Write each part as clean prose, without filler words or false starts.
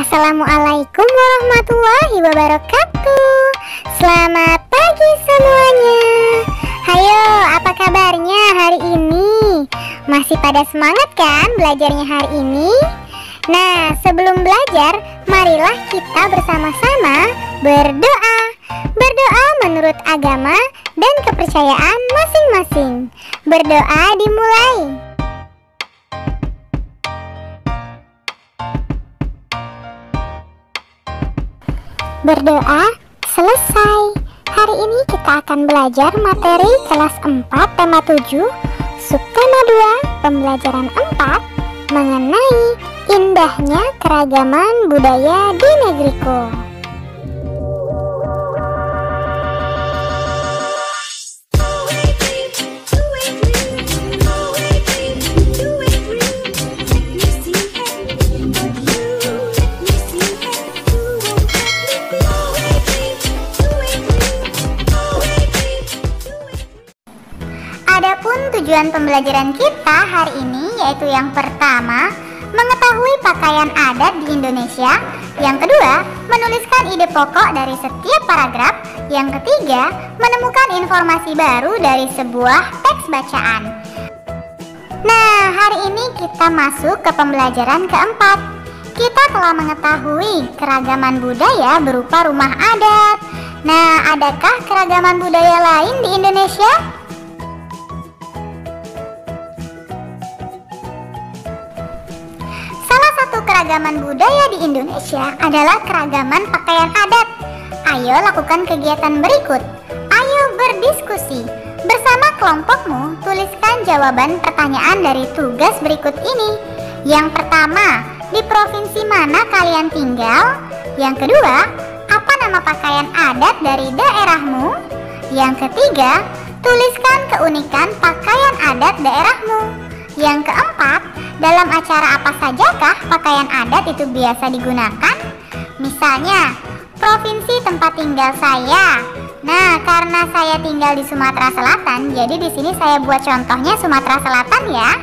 Assalamualaikum warahmatullahi wabarakatuh. Selamat pagi semuanya. Hayo, apa kabarnya hari ini? Masih pada semangat kan belajarnya hari ini? Nah, sebelum belajar, marilah kita bersama-sama berdoa. Berdoa menurut agama dan kepercayaan masing-masing. Berdoa dimulai. Berdoa selesai. Hari ini kita akan belajar materi kelas 4 tema 7 subtema 2 pembelajaran 4 mengenai indahnya keragaman budaya di negeriku. Adapun tujuan pembelajaran kita hari ini yaitu yang pertama, mengetahui pakaian adat di Indonesia. Yang kedua, menuliskan ide pokok dari setiap paragraf. Yang ketiga, menemukan informasi baru dari sebuah teks bacaan. Nah, hari ini kita masuk ke pembelajaran keempat. Kita telah mengetahui keragaman budaya berupa rumah adat. Nah, adakah keragaman budaya lain di Indonesia? Keragaman budaya di Indonesia adalah keragaman pakaian adat. Ayo lakukan kegiatan berikut. Ayo berdiskusi. Bersama kelompokmu, tuliskan jawaban pertanyaan dari tugas berikut ini. Yang pertama, di provinsi mana kalian tinggal? Yang kedua, apa nama pakaian adat dari daerahmu? Yang ketiga, tuliskan keunikan pakaian adat daerahmu. Yang keempat, dalam acara apa sajakah pakaian adat itu biasa digunakan? Misalnya, provinsi tempat tinggal saya. Nah, karena saya tinggal di Sumatera Selatan, jadi di sini saya buat contohnya Sumatera Selatan ya.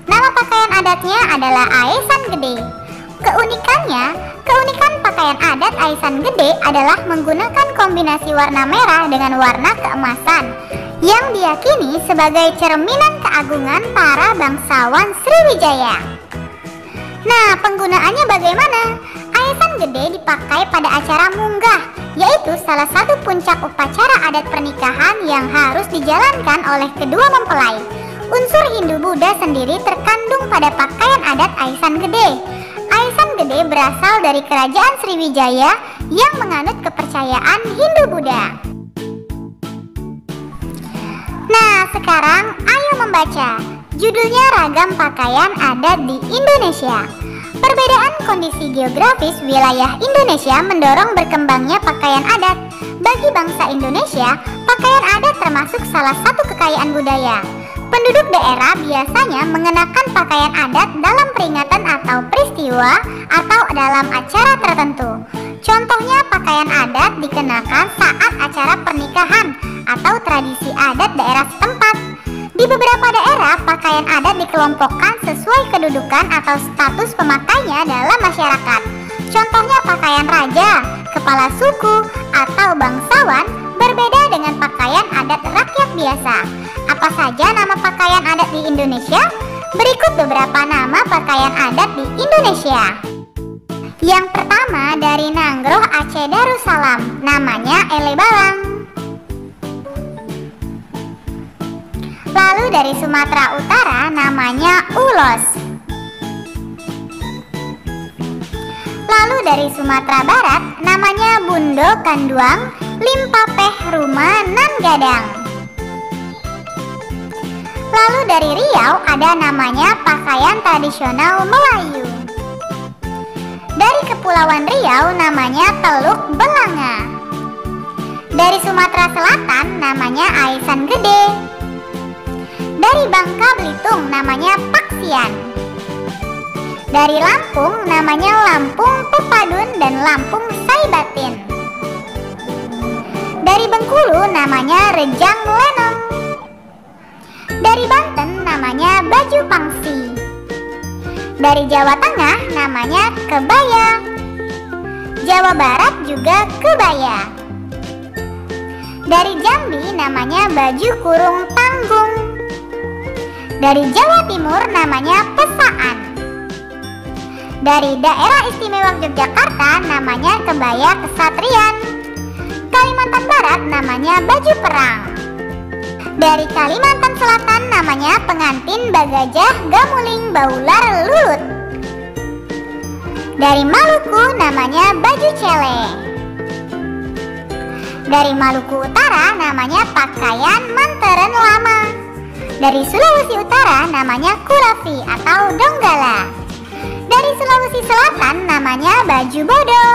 Nama pakaian adatnya adalah Aisan Gede. Keunikan pakaian adat Aisan Gede adalah menggunakan kombinasi warna merah dengan warna keemasan yang diyakini sebagai cerminan keagungan para bangsawan Sriwijaya. Nah, penggunaannya bagaimana? Aisan Gede dipakai pada acara munggah, yaitu salah satu puncak upacara adat pernikahan yang harus dijalankan oleh kedua mempelai. Unsur Hindu-Buddha sendiri terkandung pada pakaian adat Aisan Gede. Aisan Gede berasal dari kerajaan Sriwijaya yang menganut kepercayaan Hindu-Buddha. Nah, sekarang ayo membaca. Judulnya Ragam Pakaian Adat di Indonesia. Perbedaan kondisi geografis wilayah Indonesia mendorong berkembangnya pakaian adat. Bagi bangsa Indonesia, pakaian adat termasuk salah satu kekayaan budaya. Penduduk daerah biasanya mengenakan pakaian adat dalam peringatan atau peristiwa atau dalam acara tertentu. Contohnya pakaian adat dikenakan saat acara pernikahan atau tradisi adat daerah setempat. Di beberapa daerah, pakaian adat dikelompokkan sesuai kedudukan atau status pemakainya dalam masyarakat. Contohnya pakaian raja, kepala suku, atau bangsawan berbeda dengan pakaian adat rakyat biasa. Apa saja nama pakaian adat di Indonesia? Berikut beberapa nama pakaian adat di Indonesia. Yang pertama dari Nanggroe Aceh Darussalam, namanya Ele Balang. Lalu dari Sumatera Utara namanya Ulos. Lalu dari Sumatera Barat namanya Bundo Kanduang Limpapeh Rumah Nan Gadang. Lalu dari Riau ada namanya pakaian tradisional Melayu. Dari Kepulauan Riau namanya Teluk Belanga. Dari Sumatera Selatan namanya Aisan Gede. Dari Bangka Belitung namanya Paksian. Dari Lampung namanya Lampung Pepadun dan Lampung Saibatin. Dari Bengkulu namanya Rejang Lenong. Dari Banten namanya Baju Pangsi. Dari Jawa Tengah namanya kebaya. Jawa Barat juga kebaya. Dari Jambi namanya baju kurung tanggung. Dari Jawa Timur namanya pesaan. Dari Daerah Istimewa Yogyakarta namanya kebaya kesatrian. Kalimantan Barat namanya baju perang. Dari Kalimantan Selatan namanya pengantin bagajah gamuling baular lulut. Dari Maluku namanya baju cele. Dari Maluku Utara namanya pakaian manteren lama. Dari Sulawesi Utara namanya kurafi atau donggala. Dari Sulawesi Selatan namanya baju bodo.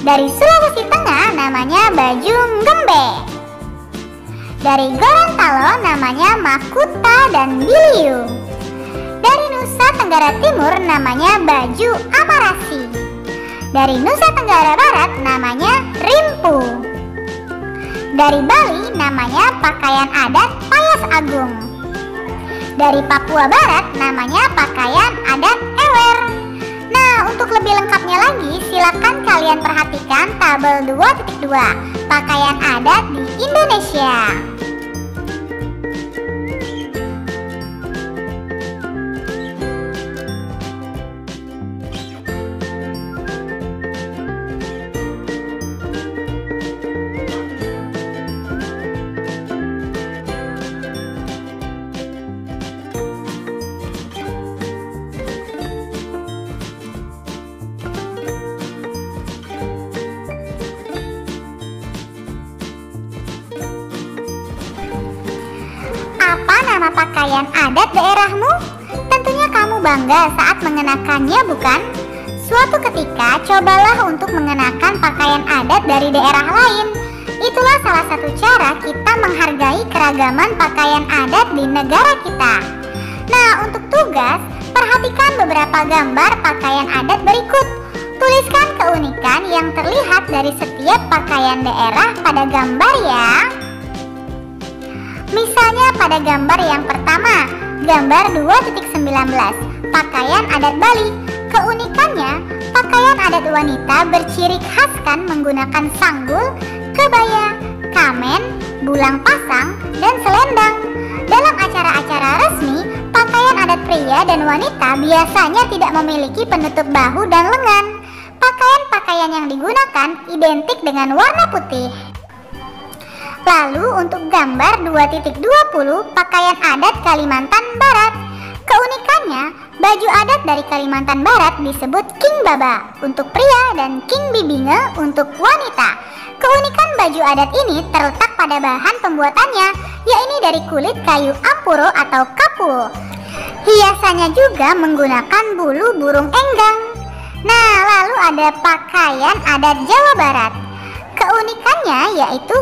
Dari Sulawesi Tengah namanya baju ngembe. Dari Gorontalo namanya makuta dan biliu. Dari Nusa Tenggara Timur namanya baju amarasi. Dari Nusa Tenggara Barat namanya rimpu. Dari Bali namanya pakaian adat payas agung. Dari Papua Barat namanya pakaian adat ewer. Nah, untuk lebih lengkapnya lagi silakan kalian perhatikan tabel 2.2 pakaian adat di Indonesia. Apa nama pakaian adat daerahmu? Tentunya kamu bangga saat mengenakannya, bukan? Suatu ketika cobalah untuk mengenakan pakaian adat dari daerah lain. Itulah salah satu cara kita menghargai keragaman pakaian adat di negara kita. Nah, untuk tugas, perhatikan beberapa gambar pakaian adat berikut. Tuliskan keunikan yang terlihat dari setiap pakaian daerah pada gambar ya. Misalnya pada gambar yang pertama, gambar 2.19, pakaian adat Bali. Keunikannya, pakaian adat wanita berciri khaskan menggunakan sanggul, kebaya, kamen, bulang pasang, dan selendang. Dalam acara-acara resmi, pakaian adat pria dan wanita biasanya tidak memiliki penutup bahu dan lengan. Pakaian-pakaian yang digunakan identik dengan warna putih. Lalu untuk gambar 2.20 pakaian adat Kalimantan Barat. Keunikannya, baju adat dari Kalimantan Barat disebut king baba untuk pria dan king bibinge untuk wanita. Keunikan baju adat ini terletak pada bahan pembuatannya, yaitu dari kulit kayu ampuro atau kapul. Hiasannya juga menggunakan bulu burung enggang. Nah, lalu ada pakaian adat Jawa Barat. Keunikannya yaitu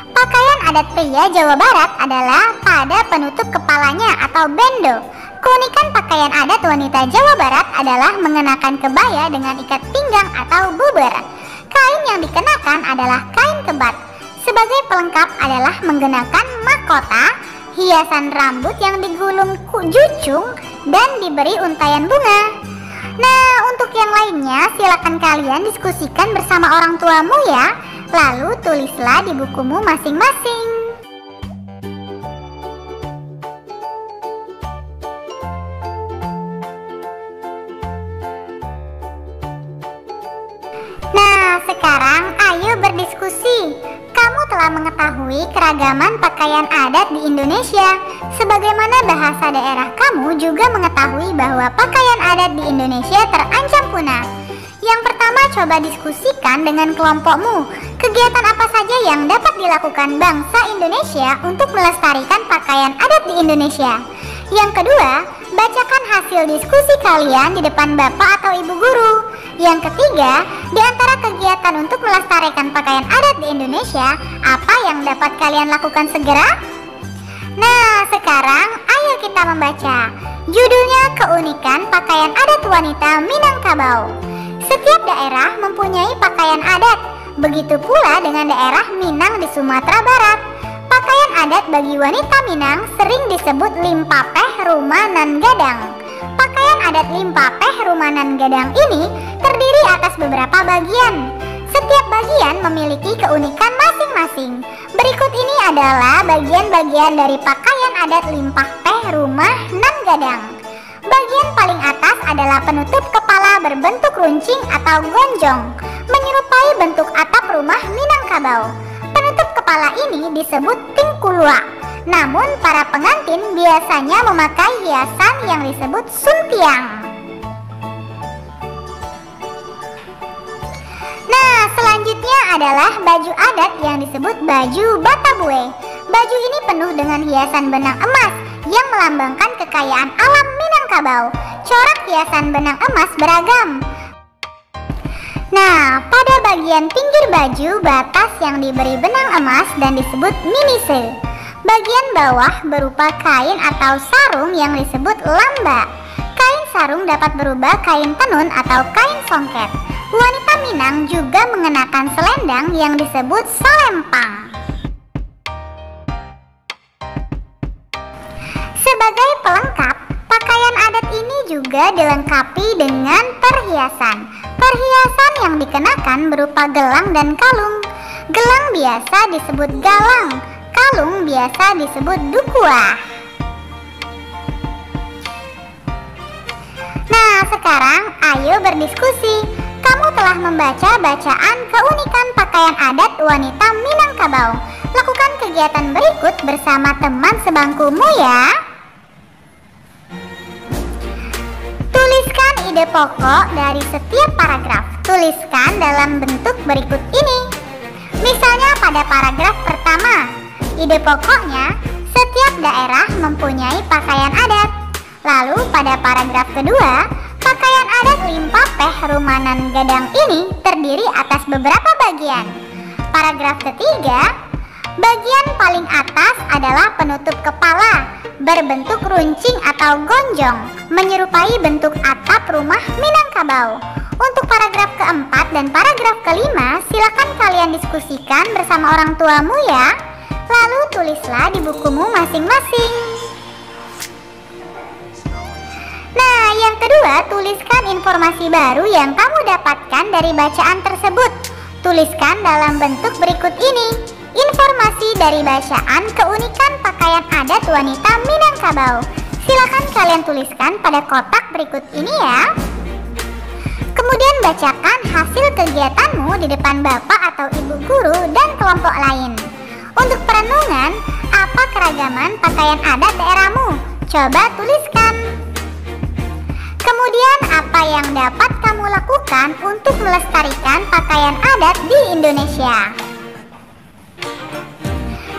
pakaian adat pria Jawa Barat adalah pada penutup kepalanya atau bendo. Keunikan pakaian adat wanita Jawa Barat adalah mengenakan kebaya dengan ikat pinggang atau buber. Kain yang dikenakan adalah kain kebat. Sebagai pelengkap adalah menggunakan mahkota, hiasan rambut yang digulung jucung, dan diberi untaian bunga. Nah, untuk yang lainnya silakan kalian diskusikan bersama orang tuamu ya. Lalu tulislah di bukumu masing-masing. Nah, sekarang ayo berdiskusi. Kamu telah mengetahui keragaman pakaian adat di Indonesia. Sebagaimana bahasa daerah kamu juga mengetahui bahwa pakaian adat di Indonesia terancam punah. Yang pertama, coba diskusikan dengan kelompokmu. Kegiatan apa saja yang dapat dilakukan bangsa Indonesia untuk melestarikan pakaian adat di Indonesia? Yang kedua, bacakan hasil diskusi kalian di depan bapak atau ibu guru. Yang ketiga, di antara kegiatan untuk melestarikan pakaian adat di Indonesia, apa yang dapat kalian lakukan segera? Nah, sekarang ayo kita membaca. Judulnya Keunikan Pakaian Adat Wanita Minangkabau. Setiap daerah mempunyai pakaian adat. Begitu pula dengan daerah Minang di Sumatera Barat. Pakaian adat bagi wanita Minang sering disebut limpapeh, rumah, nan gadang. Pakaian Pakaian adat Limpapeh Rumanan Gadang ini terdiri atas beberapa bagian. Setiap bagian memiliki keunikan masing-masing. Berikut ini adalah bagian-bagian dari pakaian adat Limpapeh Rumah Nan Gadang. Bagian paling atas adalah penutup kepala berbentuk runcing atau gonjong, menyerupai bentuk atap rumah Minangkabau. Penutup kepala ini disebut tingkulua. Namun para pengantin biasanya memakai hiasan yang disebut suntiang. Nah, selanjutnya adalah baju adat yang disebut baju Batabue. Baju ini penuh dengan hiasan benang emas yang melambangkan kekayaan alam Minangkabau. Corak hiasan benang emas beragam. Nah, pada bagian pinggir baju batas yang diberi benang emas dan disebut minise. Bagian bawah berupa kain atau sarung yang disebut lamba. Kain sarung dapat berubah kain tenun atau kain songket. Wanita Minang juga mengenakan selendang yang disebut salempang. Sebagai pelengkap, pakaian adat ini juga dilengkapi dengan perhiasan. Perhiasan yang dikenakan berupa gelang dan kalung. Gelang biasa disebut galang, kalung biasa disebut dukua. Nah, sekarang ayo berdiskusi. Kamu telah membaca bacaan keunikan pakaian adat wanita Minangkabau. Lakukan kegiatan berikut bersama teman sebangkumu ya. Tuliskan ide pokok dari setiap paragraf. Tuliskan dalam bentuk berikut ini. Misalnya pada paragraf pertama, ide pokoknya setiap daerah mempunyai pakaian adat. Lalu pada paragraf kedua, pakaian adat Limpapeh Rumanan Gadang ini terdiri atas beberapa bagian. Paragraf ketiga, bagian paling atas adalah penutup kepala berbentuk runcing atau gonjong, menyerupai bentuk atap rumah Minangkabau. Untuk paragraf keempat dan paragraf kelima, silakan kalian diskusikan bersama orang tuamu ya. Lalu tulislah di bukumu masing-masing. Nah, yang kedua, tuliskan informasi baru yang kamu dapatkan dari bacaan tersebut. Tuliskan dalam bentuk berikut ini. Informasi dari bacaan keunikan pakaian adat wanita Minangkabau. Silakan kalian tuliskan pada kotak berikut ini ya. Kemudian bacakan hasil kegiatanmu di depan bapak atau ibu guru dan kelompok lain. Untuk perenungan, apa keragaman pakaian adat daerahmu? Coba tuliskan. Kemudian apa yang dapat kamu lakukan untuk melestarikan pakaian adat di Indonesia?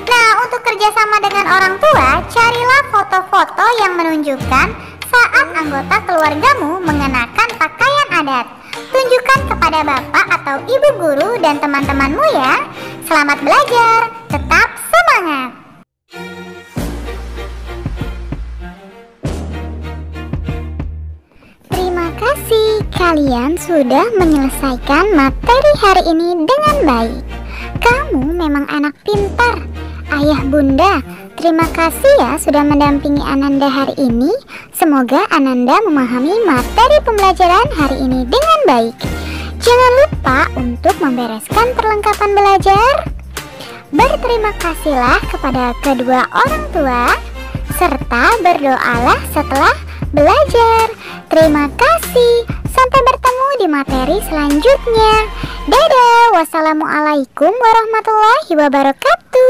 Nah, untuk kerjasama dengan orang tua, carilah foto-foto yang menunjukkan saat anggota keluargamu mengenakan pakaian adat. Tunjukkan kepada bapak atau ibu guru dan teman-temanmu ya. Selamat belajar, tetap semangat! Terima kasih, kalian sudah menyelesaikan materi hari ini dengan baik. Kamu memang anak pintar. Ayah bunda, terima kasih ya sudah mendampingi Ananda hari ini. Semoga Ananda memahami materi pembelajaran hari ini dengan baik. Jangan lupa untuk membereskan perlengkapan belajar. Berterima kasihlah kepada kedua orang tua, serta berdoalah setelah belajar. Terima kasih. Sampai bertemu di materi selanjutnya. Dadah. Wassalamualaikum warahmatullahi wabarakatuh.